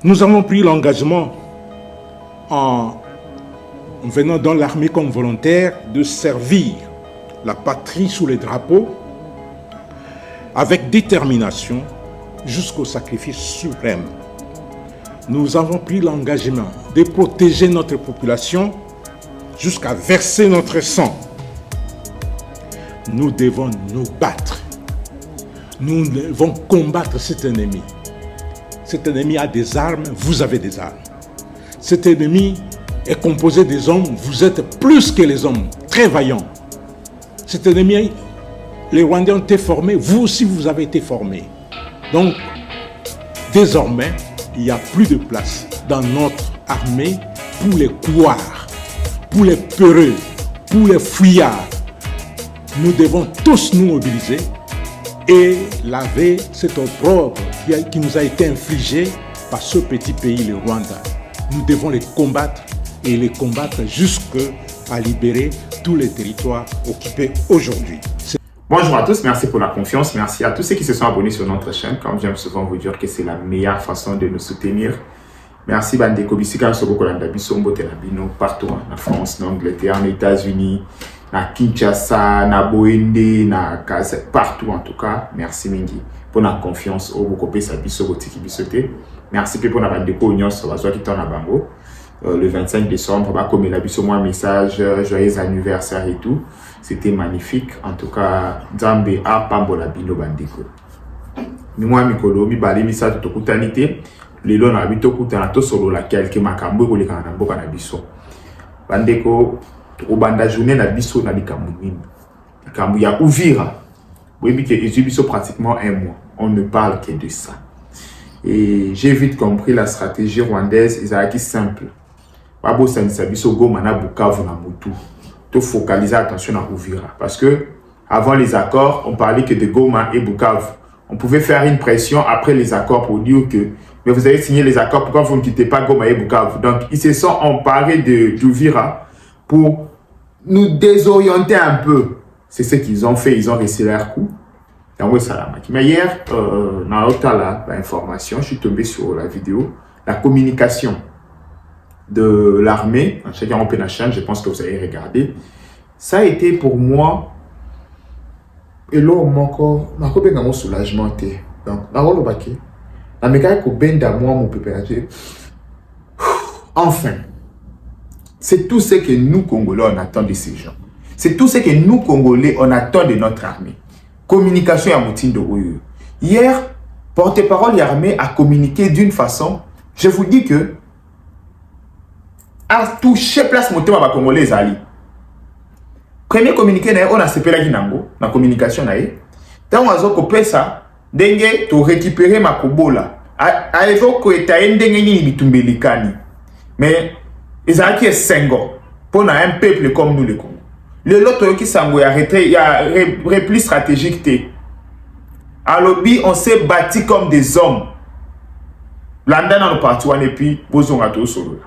Nous avons pris l'engagement en venant dans l'armée comme volontaire de servir la patrie sous les drapeaux avec détermination jusqu'au sacrifice suprême. Nous avons pris l'engagement de protéger notre population jusqu'à verser notre sang. Nous devons nous battre. Nous devons combattre cet ennemi. Cet ennemi a des armes, vous avez des armes. Cet ennemi est composé des hommes, vous êtes plus que les hommes, très vaillants. Cet ennemi, les Rwandais ont été formés, vous aussi vous avez été formés. Donc, désormais, il n'y a plus de place dans notre armée pour les couards, pour les peureux, pour les fouillards. Nous devons tous nous mobiliser et laver cet opprobre qui nous a été infligé par ce petit pays, le Rwanda. Nous devons les combattre et les combattre jusqu'à libérer tous les territoires occupés aujourd'hui. Bonjour à tous, merci pour la confiance, merci à tous ceux qui se sont abonnés sur notre chaîne. Comme j'aime souvent vous dire que c'est la meilleure façon de nous soutenir. Merci Bandeko Bisika Sobokolanda Bisombo Telabino partout en France, en Angleterre, en États-Unis, na Kinshasa, na Boende, na Kaza, partout en tout cas. Merci Mingi pour la confiance au Bokopé Sabiso Botiki Bisote. Merci pour la Bandeko Nyos Wazo qui tourne à Bango. Le 25 décembre, comme il a vu sur moi un message, joyeux anniversaire et tout. C'était magnifique. En tout cas, Nzambe a pambola bino bandeko. Moi, Mikolo, mi bali misa to kutanite. Lelo na bito kutana to solo la quelques makambo ko leka na mboka na biso. Bandeko, to banda journée na biso na likambo nini. Likambo ya Uvira. Oui, mais que biso pratiquement un mois. On ne parle que de ça. Et j'ai vite compris la stratégie rwandaise. Ils ont simple. Babo Sanisa biso Goma na Bukavu na Mutu. To focaliser attention à Uvira. Parce que avant les accords, on parlait que de Goma et Bukavu. On pouvait faire une pression après les accords pour dire que mais vous avez signé les accords, pourquoi vous ne quittez pas Goma et Bukavu? Donc ils se sont emparés d'Uvira pour nous désorienter un peu. C'est ce qu'ils ont fait, ils ont resté leur coup. Mais hier, dans l'information, je suis tombé sur la vidéo, la communication de l'armée, chacun en la chaîne, je pense que vous avez regardé. Ça a été pour moi, et là, mon soulagement. Donc, enfin, c'est tout ce que nous, Congolais, on attend de ces gens. C'est tout ce que nous, Congolais, on attend de notre armée. Communication à Moutindo Oyo. Hier, porte-parole de l'armée a communiqué d'une façon, je vous dis que, a touché place moté ma Congolais ali. Premier communiqué on a sepelé la Ginango, la communication nae. Tant on a copé ça, dengue to récupérer ma kobola. A évoqué que ta endenge ni bitumbelikani. Mais ils ont qui sengo pour un peuple comme nous le Congo. Le lot qui s'engo a arrêté, il y a repli stratégique té. À lobby on s'est bâti comme des hommes. Landa dans le parti et puis posons à tout solo.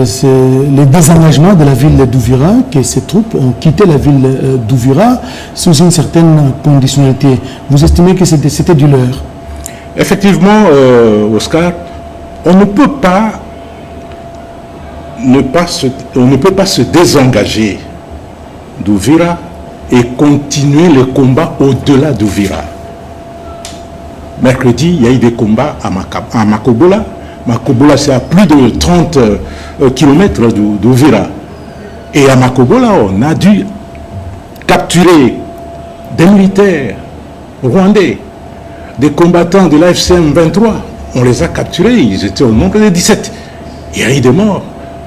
C'est le désengagement de la ville d'Uvira, que ces troupes ont quitté la ville d'Uvira sous une certaine conditionnalité. Vous estimez que c'était du leurre? Effectivement, Oscar, on ne peut pas se désengager d'Uvira et continuer le combat au-delà d'Uvira. Mercredi, il y a eu des combats à Makobola. Makobola, c'est à plus de 30 km d'Uvira. Et à Makobola, on a dû capturer des militaires rwandais, des combattants de l'AFCM 23. On les a capturés, ils étaient au nombre de 17. Il y a eu des morts.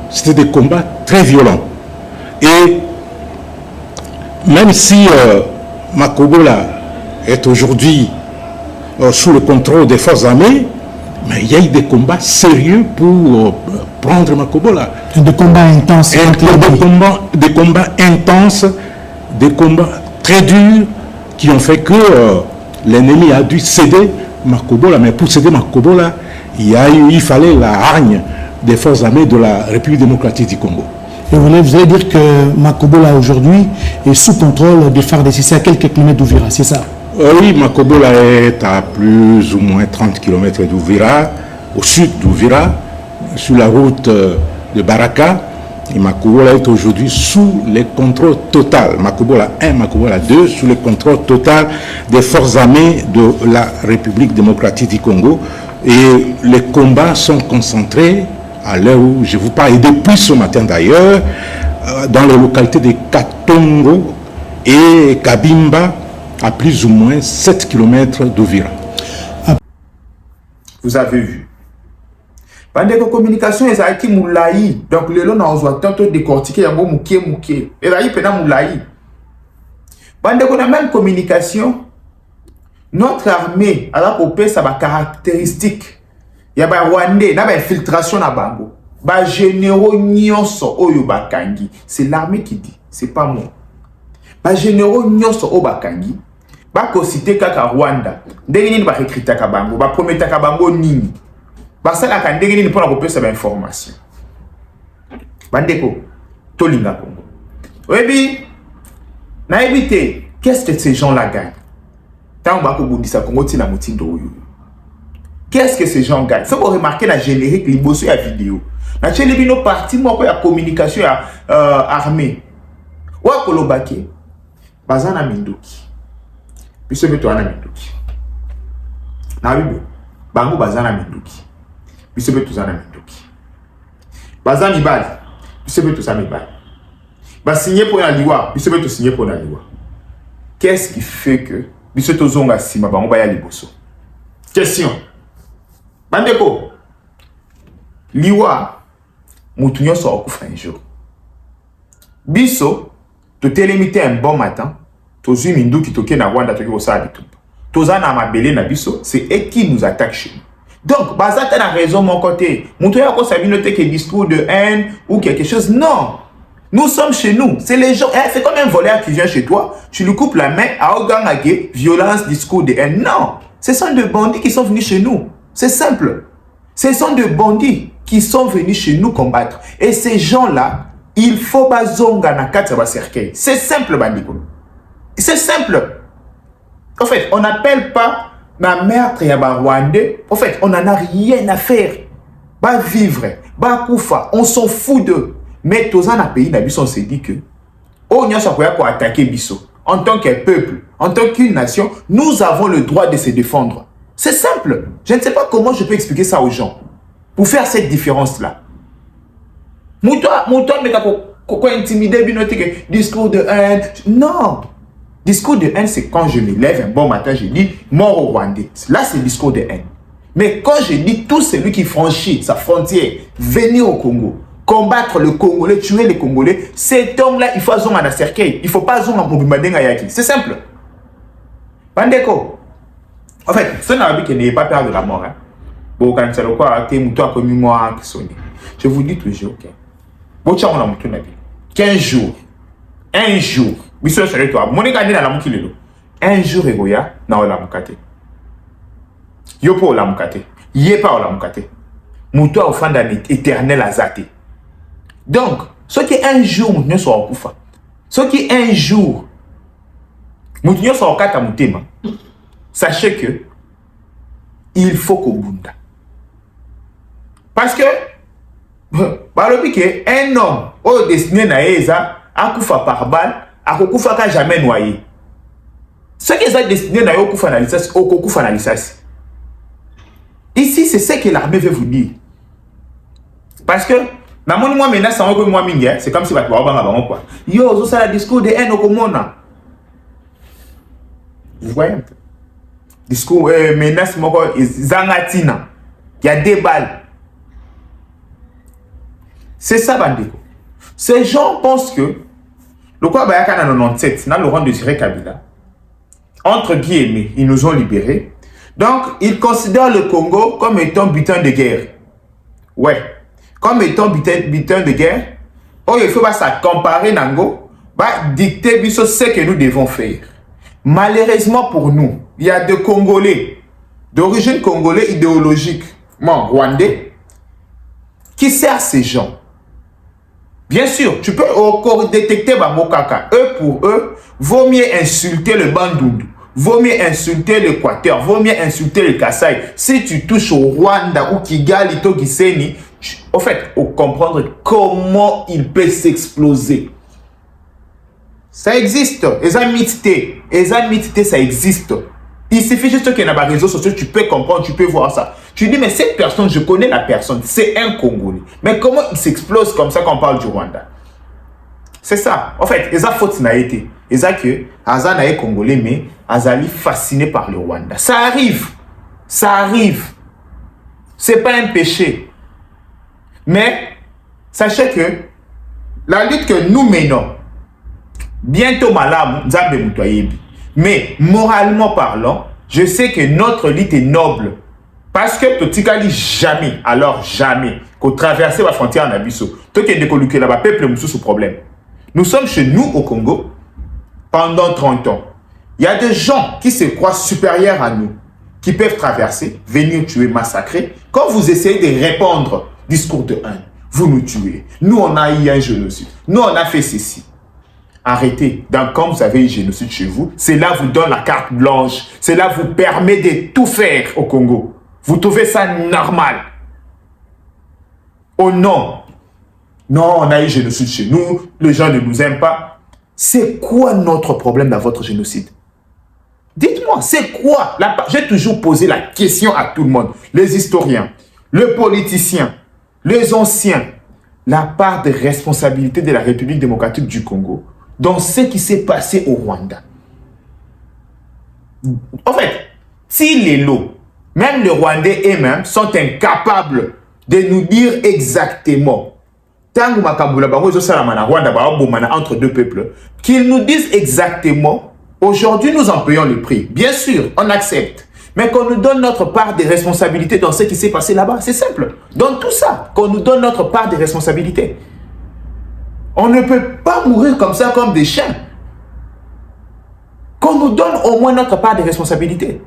C'était des combats très violents. Et même si Makobola est aujourd'hui sous le contrôle des forces armées, mais il y a eu des combats sérieux pour prendre Makobola. Des combats intenses. Des combats intenses, des combats très durs qui ont fait que l'ennemi a dû céder Makobola. Mais pour céder Makobola, il fallait la hargne des forces armées de la République démocratique du Congo. Et vous allez dire que Makobola aujourd'hui est sous contrôle des FARDC, à quelques kilomètres d'Uvira, c'est ça? Oui, Makobola est à plus ou moins 30 km d'Uvira. au sud d'Ouvira, sur la route de Baraka. Et Makobola est aujourd'hui sous les contrôles total, Makobola 1, Makobola 2, sous le contrôle total des forces armées de la République démocratique du Congo. Et les combats sont concentrés à l'heure où je vous parle, et depuis ce matin d'ailleurs, dans les localités de Katongo et Kabimba, à plus ou moins 7 km d'Ouvira. Vous avez vu. Pendant que la communication est à Moulaï, donc le long on a tantôt décortiqué un mot mouké. Et là il peut Moulaï. Pendant qu'on a même communication, notre armée a la copie ça va caractéristique. Il y a ba Rwandais, na ba infiltration na bango. Ba généraux nyonso oyo bakangi. C'est l'armée qui dit, c'est pas moi. Ba généraux nyonso o bakangi. Ba ko cité kaka Rwanda. Ndenge nini ba recruter ka bango, ba promettre ka bango nini. Parce que la ndenge nini pour la copie ça ba information. Bandeko tolinga Congo. Oyebi na éviter qu'est-ce que ces gens-là gagnent? Tant ba ko bundisa Congo ti na motindo oyo. Qu'est-ce que ces gens gagnent? Faut remarquer la générique liboso ya vidéo. Na cheli bino parti moko ya communication ya armée. Wa kolobaki bazana minduki. Biso beto ana minduki. Na bibo bango bazana minduki. Biso beto zana minduki. Bazana mibali. Biso beto zana mibali. Ba signer pour la liwa, biso beto signer pour la liwa. Qu'est-ce qui fait que biso to zonga sima bango ba ya liboso? Question. Bandeko, liwa, moutounyo so okufa un jour. Biso, to télémité un bon matin, to zui mindu ki toke na Rwanda toke osa abitumba. Toza na mabele na biso, c'est eux qui nous attaquent chez nous. Donc, bazata na raison mon côté. Moutounyo ko sabi noter que discours de haine ou quelque chose. Non. Nous sommes chez nous. C'est les gens. C'est comme un voleur qui vient chez toi. Tu lui coupes la main à Ogangage, violence, discours de haine. Non. Ce sont des bandits qui sont venus chez nous. C'est simple. Ce sont des bandits qui sont venus chez nous combattre. Et ces gens-là, il faut pas zonga na kati ba cercueil. C'est simple, bandiko. C'est simple. En fait, on n'appelle pas ma meurtre ya ba Rwandais. En fait, on n'en a rien à faire. Ba vivre, ba koufa, on s'en fout d'eux. Mais tous en pays d'Abyss, on s'est dit que on y a pour attaquer Bisso. En tant que peuple, en tant qu'une nation, nous avons le droit de se défendre. C'est simple. Je ne sais pas comment je peux expliquer ça aux gens. Pour faire cette différence-là. Mouton, mais quoi intimider, binoté, discours de haine. Non. Discours de haine, c'est quand je me lève un bon matin, je dis mort au Rwandais. Là, c'est discours de haine. Mais quand je dis tout celui qui franchit sa frontière, venir au Congo, combattre le Congolais, tuer les Congolais, cet homme-là, il faut zonga na cercueil. Il ne faut pas zonga mobimadenga yaki. C'est simple. Bandeko. En fait, ce n'est qui n'est pas peur de la mort. Hein. Bon, quand c'est le quoi, je vous dis toujours, ok. Bon, tu as un 15 jours. Un jour. Monsieur le toi, mon égal dans la mouki. Un jour, Egoya, na la moukate. Yopo la moukate. Yepa la moukate. Moutoua au fin d'année éternel azate. Donc, ce qui est un jour, nous sommes au Koufa. Ce qui est un jour, nous sommes au Kata Moutema. Sachez que il faut qu'on bunda. Parce que, un homme au destiné na eza a Koufa par balle, a Koufa ka jamais noyé. Ce qui est destiné na Koufa na lisasi, au Koufa na lisasi. Ici, c'est ce que l'armée veut vous dire. Parce que, c'est comme si yo, ça le discours de haine au Komona. Vous voyez? Discours menace Zangatina. Il y a des balles. C'est ça, Bandeko. Ces gens pensent que le quoi Bayaka en 97, dans le rang de Ziré Kabila, entre guillemets, ils nous ont libérés. Donc, ils considèrent le Congo comme étant butin de guerre. Ouais. Comme étant butin de guerre, oh, il faut pas ça comparer Nango, bah, dicter ce que nous devons faire. Malheureusement pour nous, il y a des Congolais, d'origine congolais idéologique, rwandais, qui servent ces gens. Bien sûr, tu peux encore détecter Bamokaka. Eux, pour eux, vaut mieux insulter le Bandundu, vaut mieux insulter l'Équateur, vaut mieux insulter le Kasaï. Si tu touches au Rwanda ou Kigali, Togiseni, en fait, faut comprendre comment il peut s'exploser. Ça existe. Les amitiés, ça existe. Il suffit juste qu'il y ait des réseaux sociaux, tu peux comprendre, tu peux voir ça. Tu dis, mais cette personne, je connais la personne, c'est un Congolais. Mais comment il s'explose comme ça quand on parle du Rwanda? C'est ça. En fait, ils ont faute n'a été. Ils ont que Azan est Congolais, mais Azali fasciné par le Rwanda. Ça arrive. Ça arrive. C'est pas un péché. Mais sachez que la lutte que nous menons, bientôt malam, mais moralement parlant, je sais que notre lutte est noble. Parce que Totikali jamais, alors jamais, qu'au traverser la frontière en Abisso, tout est décoloqué là-bas, peuple nous sous problème. Nous sommes chez nous au Congo pendant 30 ans. Il y a des gens qui se croient supérieurs à nous, qui peuvent traverser, venir tuer, massacrer. Quand vous essayez de répondre discours de haine, vous nous tuez. Nous, on a eu un génocide. Nous, on a fait ceci. Arrêtez. Donc, quand vous avez eu génocide chez vous, c'est là vous donne la carte blanche. C'est là vous permet de tout faire au Congo. Vous trouvez ça normal? Oh non. Non, on a eu génocide chez nous. Les gens ne nous aiment pas. C'est quoi notre problème dans votre génocide? Dites-moi, c'est quoi? J'ai toujours posé la question à tout le monde. Les historiens, les politiciens, les anciens. La part de responsabilité de la République démocratique du Congo dans ce qui s'est passé au Rwanda. En fait, si les lots, même les Rwandais eux-mêmes, sont incapables de nous dire exactement, entre deux peuples, qu'ils nous disent exactement, aujourd'hui nous en payons le prix. Bien sûr, on accepte. Mais qu'on nous donne notre part de responsabilité dans ce qui s'est passé là-bas. C'est simple. Dans tout ça, qu'on nous donne notre part de responsabilité. On ne peut pas mourir comme ça, comme des chiens. Qu'on nous donne au moins notre part de responsabilité.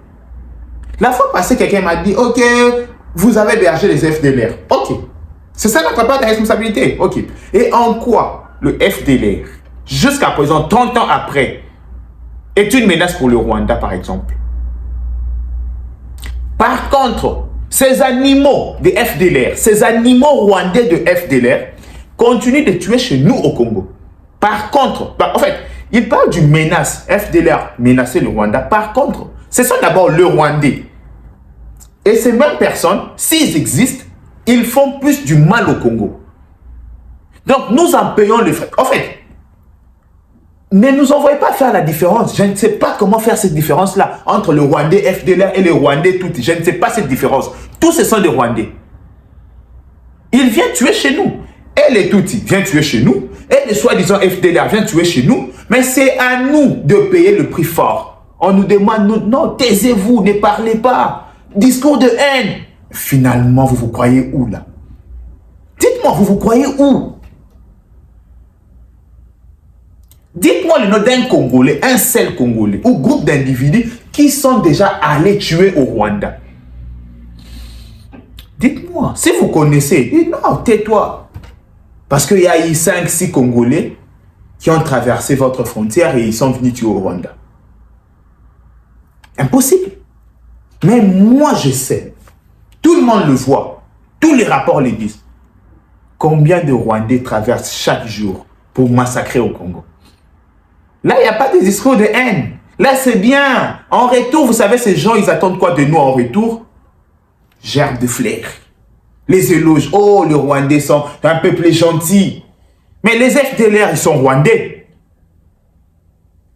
La fois passée, quelqu'un m'a dit, ok, vous avez hébergé les FDLR. Ok. C'est ça notre part de responsabilité. Ok. Et en quoi le FDLR, jusqu'à présent, 30 ans après, est une menace pour le Rwanda, par exemple? Par contre, ces animaux de FDLR, ces animaux rwandais de FDLR, continuent de tuer chez nous au Congo. Par contre, en fait, ils parlent d'une menace. FDLR menacer le Rwanda. Par contre, ce sont d'abord le Rwandais. Et ces mêmes personnes, s'ils existent, ils font plus du mal au Congo. Donc, nous en payons le frais. En fait, ne nous envoyez pas faire la différence. Je ne sais pas comment faire cette différence-là entre le Rwandais FDLR et le Rwandais Tutsi. Je ne sais pas cette différence. Tous ce sont des Rwandais. Ils viennent tuer chez nous. Et les Tutsis viennent tuer chez nous. Et les soi-disant FDLR viennent tuer chez nous. Mais c'est à nous de payer le prix fort. On nous demande, non, taisez-vous, ne parlez pas. Discours de haine. Finalement, vous vous croyez où là? Dites-moi, vous vous croyez où? Dites-moi le nom d'un Congolais, un seul Congolais, ou groupe d'individus qui sont déjà allés tuer au Rwanda. Dites-moi, si vous connaissez, dites non, tais-toi. Parce qu'il y a eu 5-6 Congolais qui ont traversé votre frontière et ils sont venus tuer au Rwanda. Impossible. Mais moi, je sais. Tout le monde le voit. Tous les rapports le disent. Combien de Rwandais traversent chaque jour pour massacrer au Congo? Là, il n'y a pas de discours de haine. Là, c'est bien. En retour, vous savez, ces gens, ils attendent quoi de nous en retour? Gerbe de fleurs. Les éloges. Oh, les Rwandais sont un peuple gentil. Mais les FDLR, ils sont Rwandais.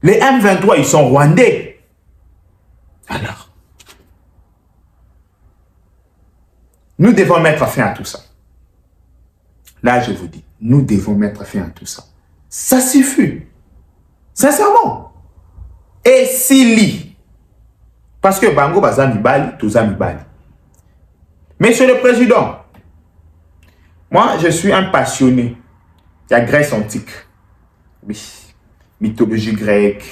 Les M23, ils sont Rwandais. Alors, nous devons mettre fin à tout ça. Là, je vous dis, nous devons mettre fin à tout ça. Ça suffit. Sincèrement. Et si parce que Bango Baza Mibali, Touza Mibali. Monsieur le Président, moi, je suis un passionné de la Grèce antique. Oui. Mythologie grecque,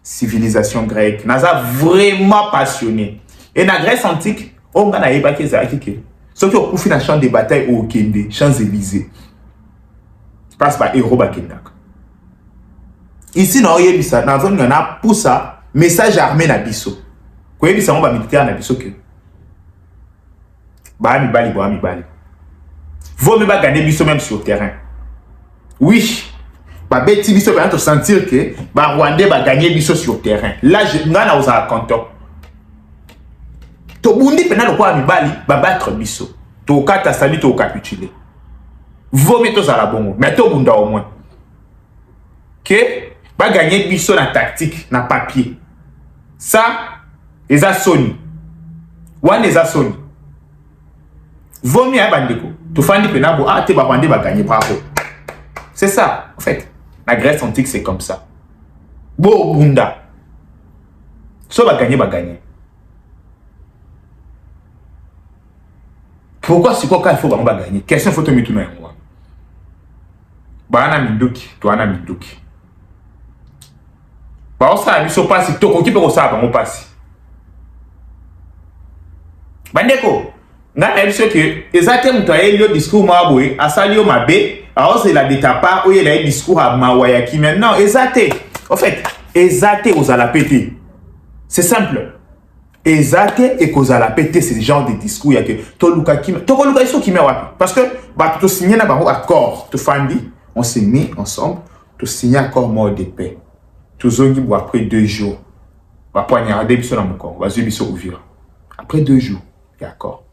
civilisation grecque. Naza vraiment passionné. Et la Grèce antique, on a eu baké Zaki. Ceux qui ont coupé dans le champ de bataille au Kende, Champs-Élysées. Passe par héros Bakendak. Ici, dans la zone, il y en a pour ça, message armé na biso. Koye bisango ba militaire na biso que ba mibali. Vaut mieux gagner biso même sur le terrain. Oui, ba beti biso ba to sentir que ba Rwandais ba gagner biso sur le terrain. Là je ngana oza content. To bundi pena lo kwa mibali ba battre biso. To kata sali to capituler. Vaut mieux to la bongo, mais to bunda au moins. Que ba gagner biso na tactique, na papier. Ça, les Sony. One les Sony. Vaut mieux bandeko. Tu fais penabo, ah, tu vas gagner, bravo. C'est ça, en fait. La Grèce antique, c'est comme ça. Bo bunda. So va gagner. Pourquoi c'est quoi il faut gagner? Question faut te mettre dans moi. Bana minduki, toi na minduki. Ba osa biso pasi to ko kipe ko sa ba mo pasi. Bandeko, nga ebiso que ezate muto ayelio discours maboy, asalio mabe, aose la de ta part, oye la discours à mawaya ki maintenant ezate. En fait, ezate aux ala pété. C'est simple. Ezate et cause à la pété, c'est le genre de discours il y a que to luka ki to ko luka iso ki me wapi parce que ba to signer na ba accord, to fandi, on s'est mis ensemble, to signer accord mort de paix. Tozongi bo après 2 jours. Ba poignarder biso na moko, ba zubi biso ouvira. Après 2 jours, d'accord.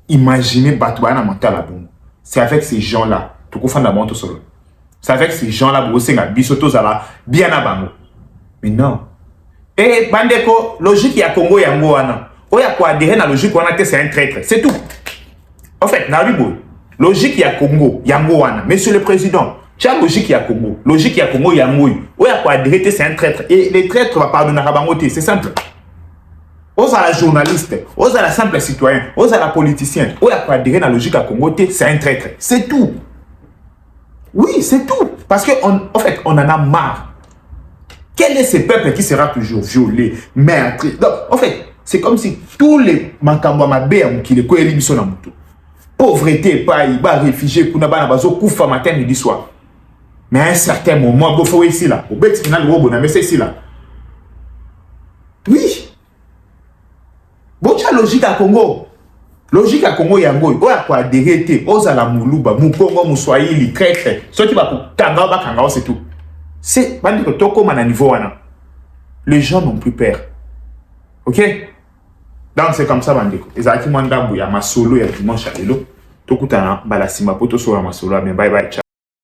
Imaginez Batouana mental à bon. C'est avec ces gens-là, tout qu'on fait la montre solo. C'est avec ces gens-là, vous savez, bisoto zala, bien à bango. Mais non. Et bandeko, logique ya Congo yango wana. Oya ko adhérer na logique wana c'est un traître. C'est tout. En fait, na bibo. Logique ya Congo yango wana. Monsieur le président, tu as logique ya Congo. Logique ya Congo yango. Oya ko adhérer c'est un traître. Et les traîtres va pardonner à bango, c'est simple. Ose à la journaliste, ose à la simple citoyen, ose à la politicien, ose à adhérer à la logique à Congo, c'est un traître. C'est tout. Oui, c'est tout. Parce qu'en fait, on en a marre. Quel est ce peuple qui sera toujours violé, meurtri? Donc, en fait, c'est comme si tous les Mankambamabé qui les coéliment sont dans moto. Pauvreté, pas, il va réfugié, pour n'avoir pas de matin, midi, soir. Mais à un certain moment, il faut ici là. Au bête final, mais c'est ici là. Oui. Bon, tu as logique à Congo. Logique à Congo, yango. Oya kwa adhérer, oza la mouluba, moukongo, mouswahili, traître. Ce qui va pour Kangao, c'est tout. C'est, bandi que toko man à niveau wana. Les gens n'ont plus peur. Ok? Donc c'est comme ça, bandi. Les acquis mandambu, ya masolo, ya dimanche à l'élo. Toko tana, balasima, poto so ya masolo, mais bye bye, ciao.